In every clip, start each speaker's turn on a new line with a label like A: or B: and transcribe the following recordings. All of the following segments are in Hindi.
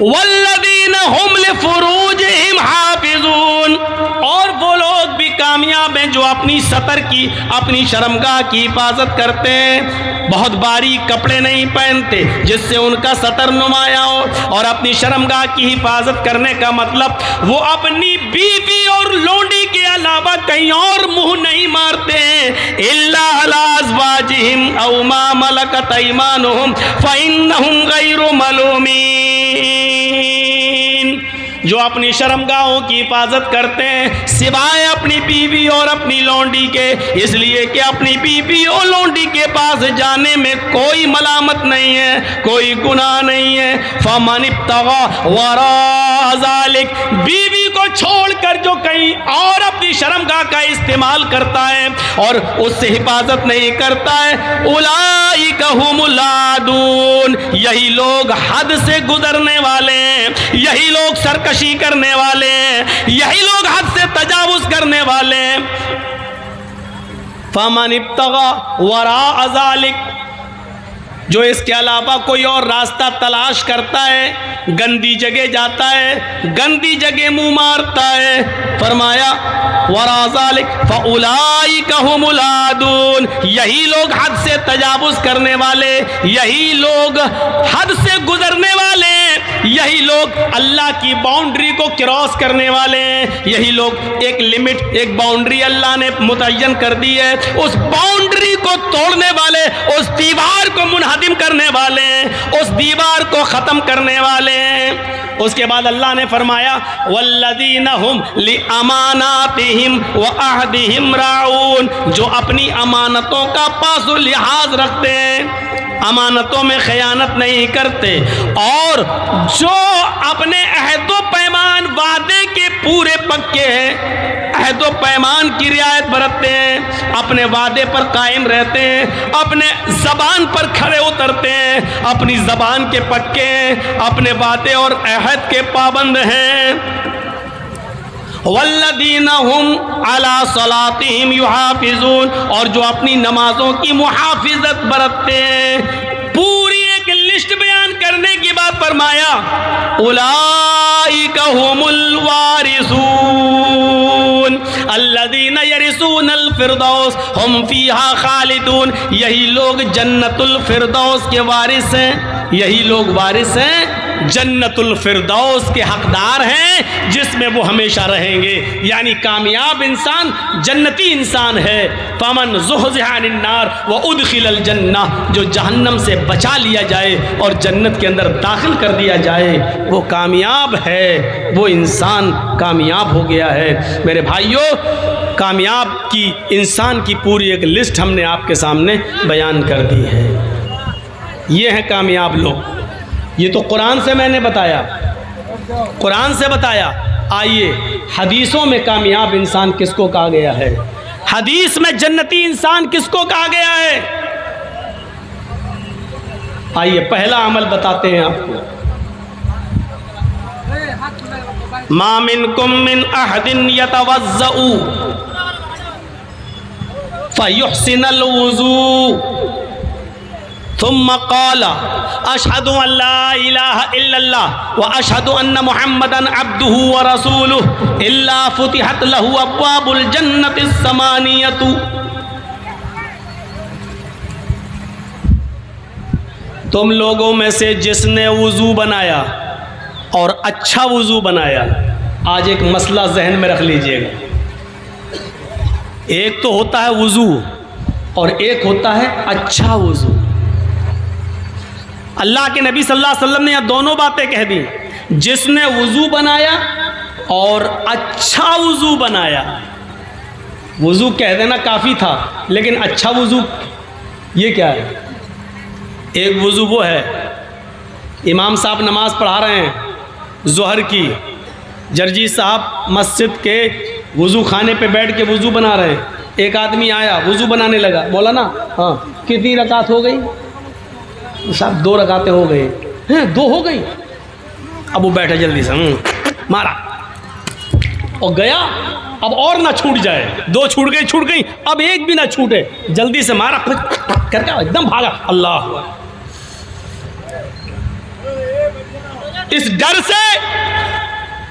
A: वल्लज़ीना हुम लिफुरूजिहिम हाफिज़ून, और वो लोग भी कामयाब हैं जो अपनी सतर की, अपनी शर्मगाह की हिफाजत करते हैं। बहुत बारीक कपड़े नहीं पहनते जिससे उनका सतर नुमाया हो, और अपनी शर्मगाह की हिफाजत करने का मतलब वो अपनी बीवी और लोंडी के अलावा कहीं और मुंह नहीं मारते हैं। इल्ला अला अज़वाजिहिम औ मा मलकत अयमानुहुम फ़इन्नहुम गैरु मलूमीन। जो अपनी शर्मगाहों की हिफाजत करते हैं सिवाय अपनी बीवी और अपनी लौंडी के, इसलिए कि अपनी बीवी और लौंडी के पास जाने में कोई मलामत नहीं है, कोई गुनाह नहीं है। फमन इब्तगा वरा ज़ालिक, बीवी को छोड़कर जो कहीं और अपनी शर्मगाह का इस्तेमाल करता है और उससे हिफाजत नहीं करता है, उलाइका हुमुल आदून, यही लोग हद से गुजरने वाले हैं, यही लोग सरकशी करने वाले हैं, यही लोग हद से तजावुज करने वाले हैं। फमन इब्तगा वरा ज़ालिक, जो इसके अलावा कोई और रास्ता तलाश करता है, गंदी जगह जाता है, गंदी जगह मुंह मारता है, फरमाया वरा ज़ालिक फ़उलाइका हुमुल आदून, यही लोग हद से तजावुज़ करने वाले, यही लोग हद से गुजरने वाले, यही लोग अल्लाह की बाउंड्री को क्रॉस करने वाले हैं, यही लोग एक लिमिट, एक बाउंड्री अल्लाह ने मुतय्यन कर दी है, उस बाउंड्री को तोड़ने वाले, उस दीवार को मुनहदिम करने वाले हैं, उस दीवार को ख़त्म करने वाले हैं। उसके बाद अल्लाह ने फरमाया वल्लज़ीना हुम लिअमानातिहिम व अहदिहिम राऊन, जो अपनी अमानतों का पासो लिहाज रखते हैं, अमानतों में खयानत नहीं करते, और जो अपने अहदो पैमान वादे के पूरे पक्के हैं, अहदो पैमान की रियायत बरतते हैं, अपने वादे पर कायम रहते हैं, अपने ज़बान पर खड़े उतरते हैं, अपनी ज़बान के पक्के हैं, अपने वादे और अहद के पाबंद हैं। वल्लज़ीना हुम अला सलातिहिम युहाफिज़ून, और जो अपनी नमाजों की मुहाफिजत बरतते हैं। पूरी एक लिस्ट बयान करने के बाद फरमाया उलाइका हुमुल वारिसून अल्लज़ीना यरिसूनल फिरदौस हुम फीहा खालिदून, यही लोग जन्नतुल फिरदौस के वारिस हैं, यही लोग वारिस हैं, जन्नतुल फिरदौस के हकदार हैं, जिसमें वो हमेशा रहेंगे। यानी कामयाब इंसान जन्नती इंसान है। फमन ज़ुहज़िहा अनिन नार व उदखिलल जन्ना, जो जहन्नम से बचा लिया जाए और जन्नत के अंदर दाखिल कर दिया जाए, वो कामयाब है, वो इंसान कामयाब हो गया है। मेरे भाइयों, कामयाब की इंसान की पूरी एक लिस्ट हमने आपके सामने बयान कर दी है। ये हैं कामयाब लोग। ये तो कुरान से मैंने बताया, कुरान से बताया। आइए हदीसों में कामयाब इंसान किसको कहा गया है, हदीस में जन्नती इंसान किसको कहा गया है। आइए पहला अमल बताते हैं आपको। मा मिनकुम मिन अहदिन यतवज़्ज़उ फयुहसिनुल वुज़ू थुम्मा क़ाला अशहदु अल्ला इलाहा इल्लल्लाह व अशहदु अन्न मुहम्मदन अब्दुहु व रसूलुहु इल्ला फुतिहत लहु अब्वाबुल जन्नतिस समानियतु। तुम लोगों में से जिसने वुज़ू बनाया और अच्छा वुज़ू बनाया, आज एक मसला जहन में रख लीजिएगा। एक तो होता है वुज़ू और एक होता है अच्छा वुज़ू। अल्लाह के नबी सल्लल्लाहु अलैहि वसल्लम ने यह दोनों बातें कह दी, जिसने वुज़ू बनाया और अच्छा वुज़ू बनाया। वुज़ू कह देना काफ़ी था, लेकिन अच्छा वुज़ू ये क्या है? एक वुज़ू वो है, इमाम साहब नमाज पढ़ा रहे हैं ज़ोहर की, जर्जी साहब मस्जिद के वुज़ू खाने पे बैठ के वुज़ू बना रहे हैं। एक आदमी आया वुज़ू बनाने लगा, बोला ना हाँ कितनी रकात हो गई? साहब 2 रकातें हो गई हैं। 2 हो गई? अब वो बैठे जल्दी से मारा और गया। अब और ना छूट जाए, 2 छूट गई, अब एक भी ना छूटे, जल्दी से मारा करके एकदम भागा। अल्लाह इस डर से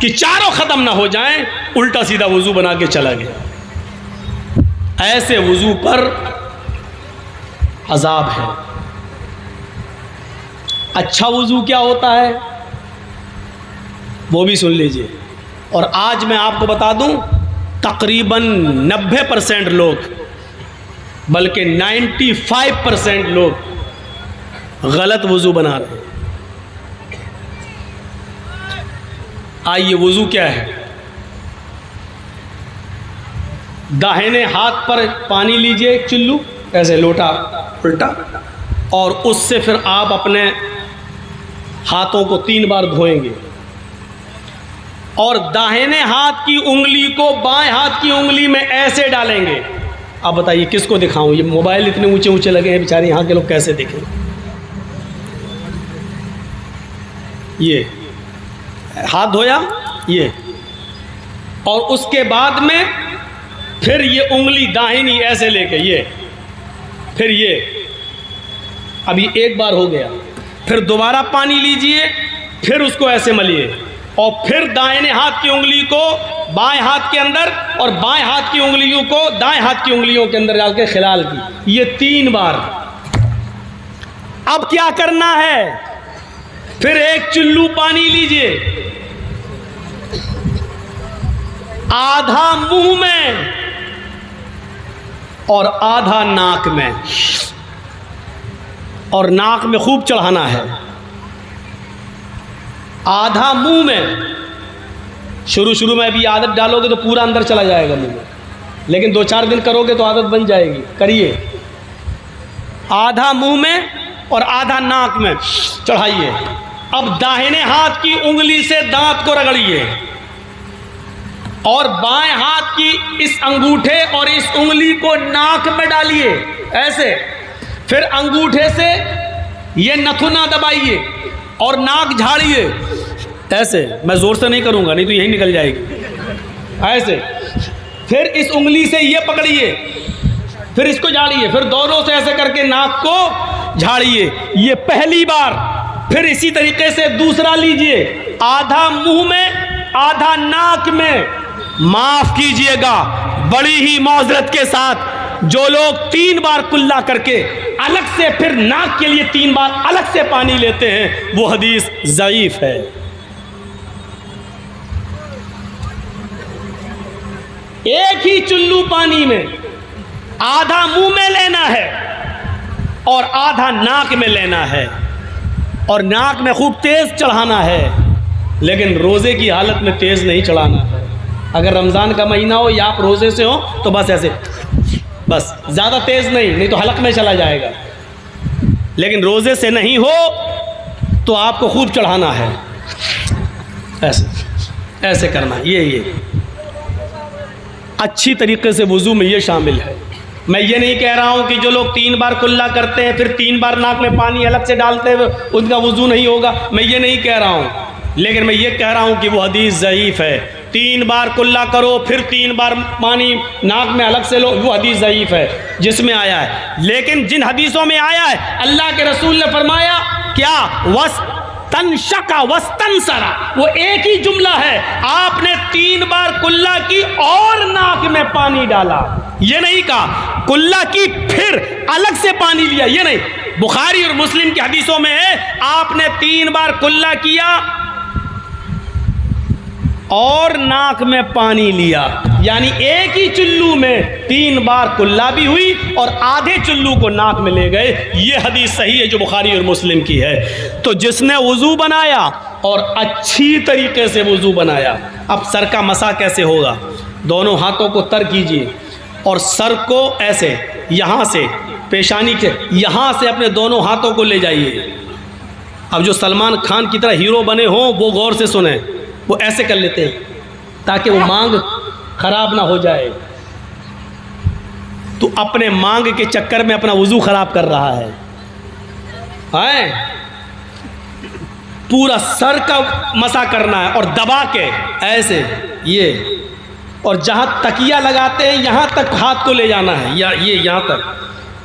A: कि चारों खत्म ना हो जाएं, उल्टा सीधा वजू बना के चला गया। ऐसे वजू पर अजाब है। अच्छा वजू क्या होता है वो भी सुन लीजिए। और आज मैं आपको बता दूं, तकरीबन 90% लोग, बल्कि 95% लोग गलत वजू बना रहे हैं। आइए, वजू क्या है? दाहिने हाथ पर पानी लीजिए, एक चुल्लू ऐसे लोटा उल्टा, और उससे फिर आप अपने हाथों को 3 बार धोएंगे और दाहिने हाथ की उंगली को बाएं हाथ की उंगली में ऐसे डालेंगे। अब बताइए किसको दिखाऊं? ये मोबाइल इतने ऊंचे ऊंचे लगे हैं, बेचारे यहाँ के लोग कैसे देखें? ये हाथ धोया, ये, और उसके बाद में फिर ये उंगली दाहिनी ऐसे लेके ये, फिर ये, अभी एक बार हो गया, फिर दोबारा पानी लीजिए, फिर उसको ऐसे मलिए, और फिर दाहिने हाथ की उंगली को बाएं हाथ के अंदर और बाएं हाथ की उंगलियों को दाएं हाथ की उंगलियों के अंदर डाल के खिलाल की, ये 3 बार। अब क्या करना है? फिर एक चुल्लू पानी लीजिए, आधा मुंह में और आधा नाक में, और नाक में खूब चढ़ाना है। आधा मुंह में, शुरू में अभी आदत डालोगे तो पूरा अंदर चला जाएगा मुंह में, लेकिन 2-4 दिन करोगे तो आदत बन जाएगी। करिए, आधा मुंह में और आधा नाक में चढ़ाइए। अब दाहिने हाथ की उंगली से दांत को रगड़िए और बाएं हाथ की इस अंगूठे और इस उंगली को नाक में डालिए ऐसे, फिर अंगूठे से ये नथुना दबाइए और नाक झाड़िए ऐसे। मैं जोर से नहीं करूंगा, नहीं तो यही निकल जाएगी। ऐसे, फिर इस उंगली से ये पकड़िए, फिर इसको झाड़िए, फिर दोनों से ऐसे करके नाक को झाड़िए। ये पहली बार। फिर इसी तरीके से दूसरा लीजिए, आधा मुंह में आधा नाक में। माफ कीजिएगा, बड़ी ही मौजरत के साथ, जो लोग 3 बार कुल्ला करके अलग से फिर नाक के लिए 3 बार अलग से पानी लेते हैं, वो हदीस ज़ईफ है। एक ही चुल्लू पानी में आधा मुंह में लेना है और आधा नाक में लेना है, और नाक में खूब तेज चढ़ाना है, लेकिन रोजे की हालत में तेज नहीं चढ़ाना है। अगर रमज़ान का महीना हो या आप रोजे से हो तो बस ऐसे, बस, ज़्यादा तेज नहीं, नहीं तो हलक में चला जाएगा। लेकिन रोजे से नहीं हो तो आपको खूब चढ़ाना है, ऐसे ऐसे करना। ये अच्छी तरीके से वुज़ू में ये शामिल है। मैं ये नहीं कह रहा हूँ कि जो लोग 3 बार कुल्ला करते हैं फिर 3 बार नाक में पानी अलग से डालते हुए उनका वुज़ू नहीं होगा, मैं ये नहीं कह रहा हूँ। लेकिन मैं ये कह रहा हूँ कि वो हदीस ज़ईफ़ है। 3 बार कुल्ला करो फिर 3 बार पानी नाक में अलग से लो, वो हदीस ज़ईफ़ है जिसमें आया है। लेकिन जिन हदीसों में आया है, अल्लाह के रसूल ने फरमाया क्या, वस्तनशका वस्तनसरा, वो एक ही जुमला है। आपने 3 बार कुल्ला की और नाक में पानी डाला, ये नहीं कहा कुल्ला की फिर अलग से पानी लिया, ये नहीं। बुखारी और मुस्लिम की हदीसों में है आपने 3 बार कुल्ला किया और नाक में पानी लिया, यानी एक ही चुल्लू में 3 बार कुल्ला भी हुई और आधे चुल्लू को नाक में ले गए। ये हदीस सही है जो बुखारी और मुस्लिम की है। तो जिसने वुज़ू बनाया और अच्छी तरीके से वुज़ू बनाया, अब सर का मसा कैसे होगा? दोनों हाथों को तर कीजिए और सर को ऐसे यहाँ से पेशानी के यहाँ से अपने दोनों हाथों को ले जाइए। अब जो सलमान खान की तरह हीरो बने हों वो गौर से सुने, वो ऐसे कर लेते हैं ताकि वो मांग खराब ना हो जाए। तो अपने मांग के चक्कर में अपना वुज़ू खराब कर रहा है। पूरा सर का मसा करना है और दबा के ऐसे ये, और जहां तकिया लगाते हैं यहां तक हाथ को ले जाना है, या ये यहां तक,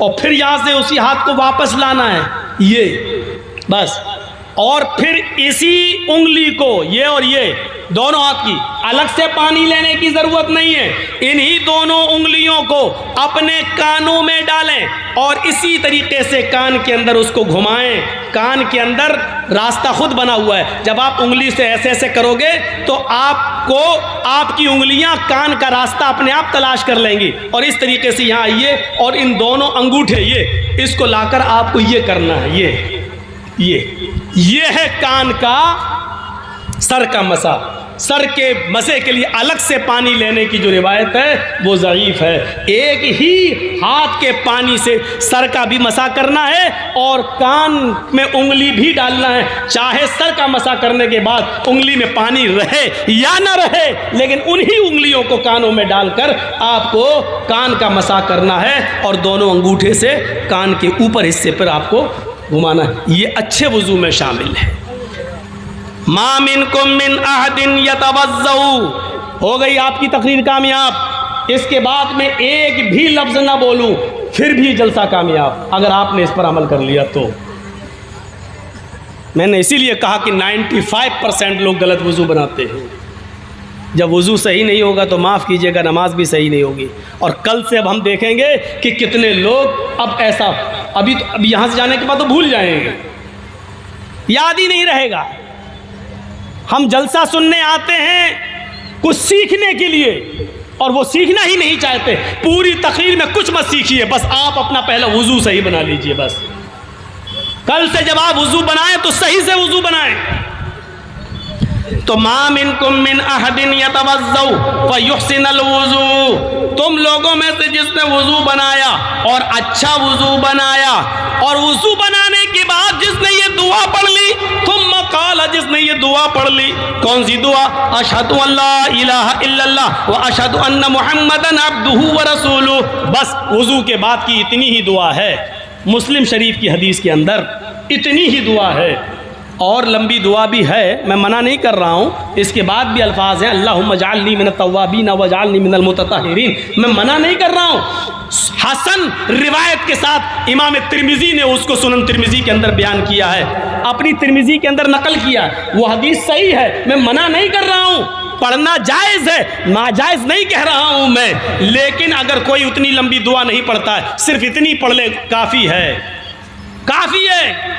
A: और फिर यहां से उसी हाथ को वापस लाना है, ये बस। और फिर इसी उंगली को, ये और ये दोनों हाथ की, अलग से पानी लेने की ज़रूरत नहीं है, इन्हीं दोनों उंगलियों को अपने कानों में डालें और इसी तरीके से कान के अंदर उसको घुमाएं। कान के अंदर रास्ता खुद बना हुआ है, जब आप उंगली से ऐसे ऐसे करोगे तो आपको आपकी उंगलियां कान का रास्ता अपने आप तलाश कर लेंगी। और इस तरीके से यहाँ आइए और इन दोनों अंगूठे ये इसको लाकर आपको ये करना है, ये है कान का सर का मसा। सर के मसे के लिए अलग से पानी लेने की जो रिवायत है वो ज़ईफ़ है। एक ही हाथ के पानी से सर का भी मसा करना है और कान में उंगली भी डालना है। चाहे सर का मसा करने के बाद उंगली में पानी रहे या ना रहे, लेकिन उन्हीं उंगलियों को कानों में डालकर आपको कान का मसा करना है और दोनों अंगूठे से कान के ऊपर हिस्से पर आपको घुमाना है। ये अच्छे वुज़ू में शामिल है। मा मिनकुम मिन अहदिन यतवज़्ज़उ, हो गई आपकी तकरीर कामयाब। इसके बाद में एक भी लफ्ज़ ना बोलूं फिर भी जलसा कामयाब, अगर आपने इस पर अमल कर लिया तो। मैंने इसीलिए कहा कि 95% लोग गलत वज़ू बनाते हैं। जब वज़ू सही नहीं होगा तो माफ़ कीजिएगा नमाज भी सही नहीं होगी। और कल से अब हम देखेंगे कि कितने लोग अब ऐसा, अभी यहाँ से जाने के बाद तो भूल जाएंगे, याद ही नहीं रहेगा। हम जलसा सुनने आते हैं कुछ सीखने के लिए और वो सीखना ही नहीं चाहते। पूरी तकरीर में कुछ मत सीखिए, बस आप अपना पहला वुज़ू सही बना लीजिए। बस कल से जब आप वुज़ू बनाएं तो सही से वुज़ू बनाएं। तो मा मिनकुम मिन अहदिन यतवज़्ज़उ फयुहसिनुल वुज़ू, तुम लोगों में से जिसने वुज़ू बनाया और अच्छा वुज़ू बनाया और वुज़ू बनाने के बाद जिसने ये दुआ पढ़ ली, थुम्मा क़ाल, जिसने ये दुआ पढ़ ली, कौन सी दुआ? अशहदु अल्ला इलाहा इल्लल्लाह व अशहदु अन्ना मुहम्मदन अब्दुहु व रसूलुहु। बस वुज़ू के बाद की इतनी ही दुआ है। मुस्लिम शरीफ की हदीस के अंदर इतनी ही दुआ है। और लंबी दुआ भी है, मैं मना नहीं कर रहा हूँ, इसके बाद भी अल्फाज हैं अल्लाहुम्मा जअलनी मिनत तव्वाबीन व जअलनी मिनल मुततहिरीन, मैं मना नहीं कर रहा हूँ। हसन रिवायत के साथ इमाम तिरमिज़ी ने उसको सुनन तिरमिज़ी के अंदर बयान किया है, अपनी तिरमिज़ी के अंदर नकल किया, वो हदीस सही है, मैं मना नहीं कर रहा हूँ। पढ़ना जायज़ है, नाजायज़ नहीं कह रहा हूँ मैं, लेकिन अगर कोई उतनी लंबी दुआ नहीं पढ़ता है, सिर्फ इतनी पढ़ ले काफ़ी है, काफ़ी है।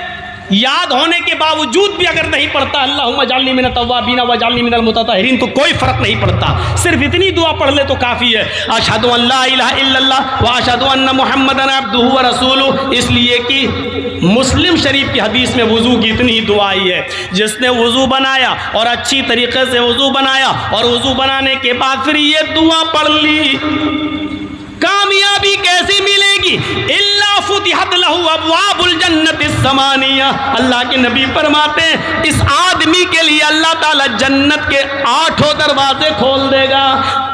A: याद होने के बावजूद भी अगर नहीं पढ़ता अल्लाहुम्मा जअलनी मिनत तव्वाबीन व जअलनी मिनल मुततहिरीन, तो कोई फ़र्क नहीं पड़ता, सिर्फ इतनी दुआ पढ़ ले तो काफ़ी है। अशहदु अल्ला इलाहा इल्लल्लाह व अशहदु अन्ना मुहम्मदन अब्दुहु व रसूलुहु, इसलिए कि मुस्लिम शरीफ की हदीस में वुज़ू की इतनी ही दुआ आई है। जिसने वुज़ू बनाया और अच्छी तरीके से वुज़ू बनाया और वुज़ू बनाने के बाद फिर ये दुआ पढ़ ली, कामयाबी कैसी मिलेगी? इल्ला फुतिहत लहू अबवाबुल जन्नतिस समानिया, अल्लाह के नबी फरमाते हैं इस आदमी के लिए अल्लाह ताला जन्नत के 8 दरवाजे खोल देगा।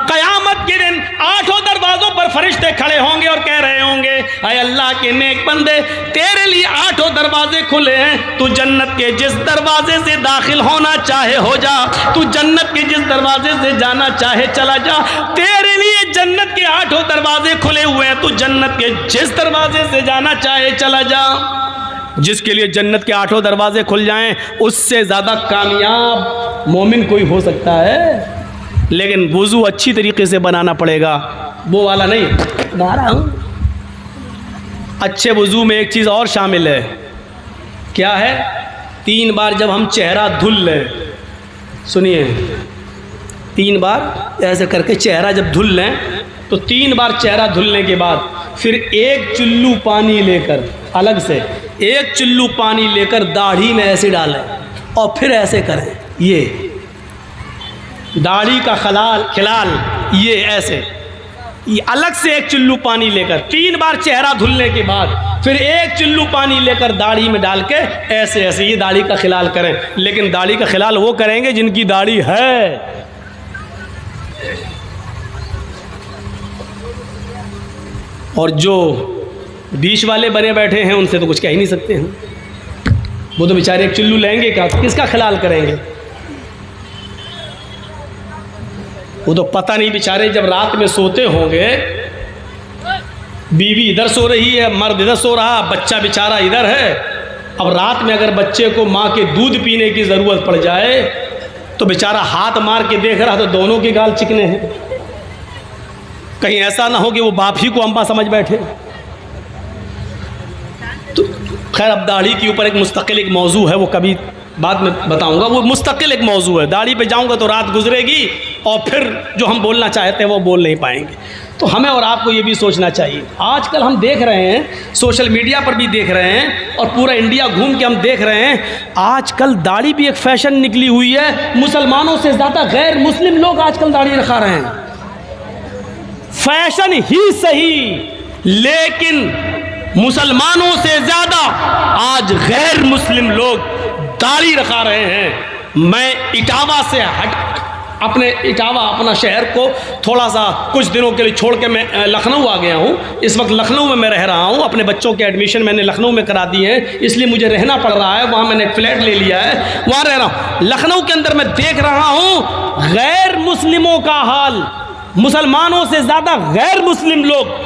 A: क़यामत के दिन 8 दरवाज़ों पर फरिश्ते खड़े होंगे और कह रहे होंगे, अय अल्लाह के नेक बंदे, तेरे लिए 8 दरवाजे खुले हैं, तू जन्नत के जिस दरवाजे से दाखिल होना चाहे हो जा, तू जन्नत के जिस दरवाजे से जाना चाहे चला जा, तेरे लिए जन्नत के 8 दरवाजे खुले हुए हैं, तू जन्नत के जिस दरवाजे से जाना चाहे चला जा। जिसके लिए जन्नत के 8 दरवाजे खुल जाएं, उससे ज़्यादा कामयाब मोमिन कोई हो सकता है। लेकिन वुज़ू अच्छी तरीके से बनाना पड़ेगा, वो वाला नहीं बना रहा हूँ। अच्छे वुज़ू में एक चीज़ और शामिल है, क्या है? 3 बार जब हम चेहरा धुल लें, सुनिए, 3 बार ऐसे करके चेहरा जब धुल लें तो 3 बार चेहरा धुलने के बाद फिर 1 चुल्लू पानी लेकर, अलग से 1 चुल्लू पानी लेकर दाढ़ी में ऐसे डालें और फिर ऐसे करें, ये दाढ़ी का खिलाल ये ऐसे, ये अलग से 1 चुल्लू पानी लेकर 3 बार चेहरा धुलने के बाद फिर 1 चुल्लू पानी लेकर दाढ़ी में डाल के ऐसे ऐसे ये दाढ़ी का खिलाल करें। लेकिन दाढ़ी का खिलाल वो करेंगे जिनकी दाढ़ी है। और जो बीच वाले बने बैठे हैं उनसे तो कुछ कह ही नहीं सकते हैं, वो तो बेचारे 1 चुल्लू लेंगे, क्या किसका खिलाल करेंगे? वो तो पता नहीं बेचारे जब रात में सोते होंगे, बीवी इधर सो रही है, मर्द इधर सो रहा, बच्चा बेचारा इधर है, अब रात में अगर बच्चे को माँ के दूध पीने की ज़रूरत पड़ जाए तो बेचारा हाथ मार के देख रहा तो दोनों के गाल चिकने हैं। कहीं ऐसा ना हो कि वो बाप ही को अम्बा समझ बैठे। तो खैर, अब दाढ़ी के ऊपर एक मुस्तकिल एक मौजू है, वो कभी बाद में बताऊंगा। वो मुस्तकिल एक मौजू है, दाढ़ी पे जाऊंगा तो रात गुजरेगी और फिर जो हम बोलना चाहते हैं वो बोल नहीं पाएंगे। तो हमें और आपको ये भी सोचना चाहिए। आजकल हम देख रहे हैं, सोशल मीडिया पर भी देख रहे हैं और पूरा इंडिया घूम के हम देख रहे हैं, आजकल दाढ़ी भी एक फैशन निकली हुई है। मुसलमानों से ज़्यादा गैर मुस्लिम लोग आजकल दाढ़ी रखा रहे हैं। फैशन ही सही, लेकिन मुसलमानों से ज़्यादा आज गैर मुस्लिम लोग दाढ़ी रखा रहे हैं। मैं इटावा से अपने शहर को थोड़ा सा कुछ दिनों के लिए छोड़ के मैं लखनऊ आ गया हूँ। इस वक्त लखनऊ में मैं रह रहा हूँ। अपने बच्चों के एडमिशन मैंने लखनऊ में करा दी है, इसलिए मुझे रहना पड़ रहा है। वहाँ मैंने एक फ्लैट ले लिया है, वहाँ रह रहा हूँ। लखनऊ के अंदर मैं देख रहा हूँ गैर मुस्लिमों का हाल, मुसलमानों से ज़्यादा गैर मुस्लिम लोग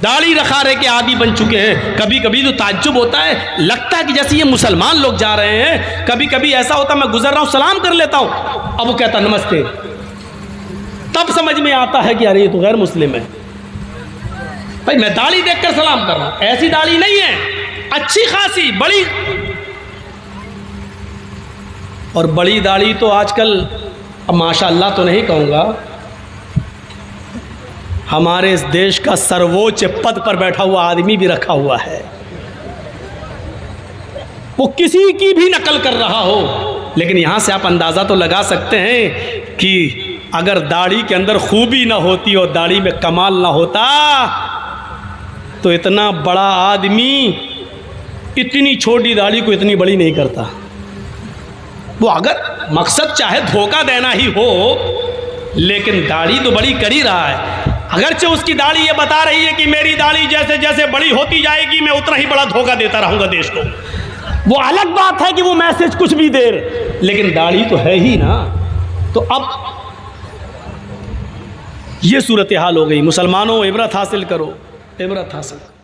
A: दाढ़ी रखारे के आदी बन चुके हैं। कभी कभी तो ताज्जुब होता है, लगता है कि जैसे ये मुसलमान लोग जा रहे हैं। कभी कभी ऐसा होता है, मैं गुजर रहा हूँ, सलाम कर लेता हूँ, अब वो कहता नमस्ते, तब समझ में आता है कि अरे ये तो गैर मुस्लिम है। भाई मैं दाढ़ी देखकर सलाम कर रहा हूँ, ऐसी दाढ़ी नहीं है, अच्छी खासी बड़ी। और बड़ी दाढ़ी तो आजकल, अब माशाअल्लाह तो नहीं कहूँगा, हमारे इस देश का सर्वोच्च पद पर बैठा हुआ आदमी भी रखा हुआ है। वो किसी की भी नकल कर रहा हो, लेकिन यहाँ से आप अंदाज़ा तो लगा सकते हैं कि अगर दाढ़ी के अंदर खूबी ना होती और दाढ़ी में कमाल ना होता तो इतना बड़ा आदमी इतनी छोटी दाढ़ी को इतनी बड़ी नहीं करता। वो अगर मकसद चाहे धोखा देना ही हो, लेकिन दाढ़ी तो बड़ी कर ही रहा है। अगरचे उसकी दाढ़ी ये बता रही है कि मेरी दाढ़ी जैसे जैसे बड़ी होती जाएगी मैं उतना ही बड़ा धोखा देता रहूँगा देश को। वो अलग बात है कि वो मैसेज कुछ भी दे, लेकिन दाढ़ी तो है ही ना। तो अब ये सूरत हाल हो गई। मुसलमानों, इबरत हासिल करो, इबरत हासिल करो।